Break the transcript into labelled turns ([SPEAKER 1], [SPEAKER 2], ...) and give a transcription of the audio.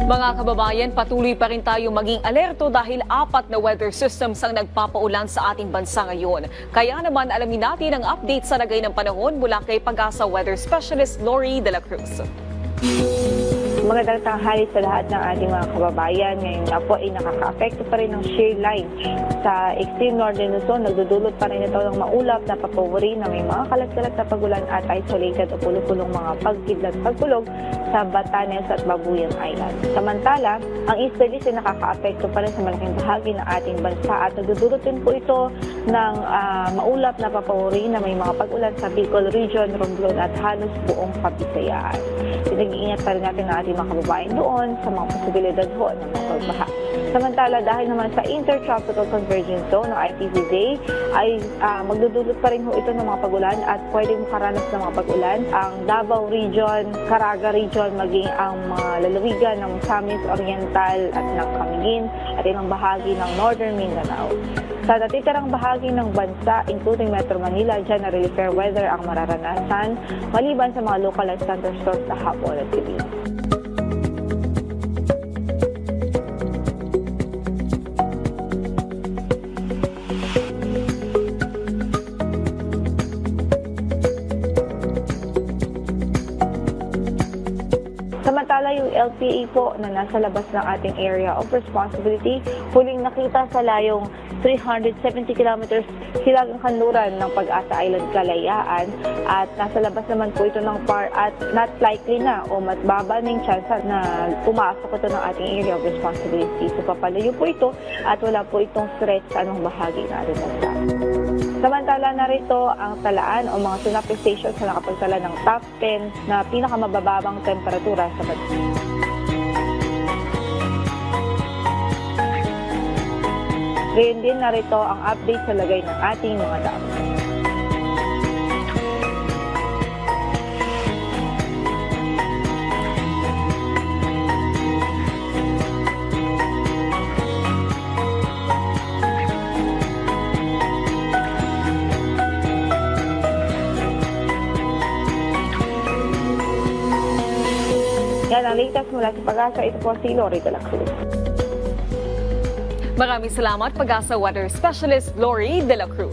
[SPEAKER 1] Mga kababayan, patuloy pa rin tayo maging alerto dahil 4 na weather systems ang nagpapaulan sa ating bansa ngayon. Kaya naman alamin natin ang update sa lagay ng panahon mula kay Pag-asa Weather Specialist Lori De La Cruz.
[SPEAKER 2] Magandang tanghali sa lahat ng ating mga kababayan. Ngayon nga po ay nakaka-apekto pa rin ng shear line sa extreme northern Luzon. Nagdudulot pa rin ito ng maulap na papawari na may mga kalat-kalat na pagulan at isolated o pulong-pulong mga pagkidlat pagkulog sa Batanes at Babuyan Island. Samantala, ang East Belize ay nakaka-apekto pa rin sa malaking bahagi ng ating bansa at nagdudulot din po ito ng maulap na papawari na may mga pag-ulan sa Bicol Region, Romblon at halos buong Kabisayaan. Pinag-iingat pa rin natin ang ating mga kababayan doon sa mga posibilidad ho ng mga pagbaha. Samantala, dahil naman sa Intertropical Convergence Zone ng ITCZ ay magdudulot pa rin ho ito ng mga pagulan at pwedeng makaranas ng mga pagulan ang Davao Region, Caraga Region, maging ang mga lalawigan ng Misamis Oriental at ng Camiguin at ilang bahagi ng Northern Mindanao. Sa natitirang bahagi ng bansa, including Metro Manila, generally fair weather ang mararanasan maliban sa mga localized thunderstorms sa hapon at gabi. Samantala, yung LPA po na nasa labas ng ating area of responsibility, huling nakita sa layong 370 kilometers hilagang kanluran ng Pag-asa Island, Kalayaan, at nasa labas naman po ito ng PAR at not likely na o mas baba ng chance na pumasok ito ng ating area of responsibility. So papalayo po ito at wala po itong threat sa anong bahagi na rin bansa. Samantala narito ang talaan o mga tsunami stations na nakapagtala ng top 10 na pinakamabababang temperatura sa bansa. Ngayon din narito ang update sa lagay ng ating mga dam. Yan ang latest mula sa Pag-asa. Ito po si Lori De La Cruz.
[SPEAKER 1] Maraming salamat, Pag-asa Weather Specialist Lori De La Cruz.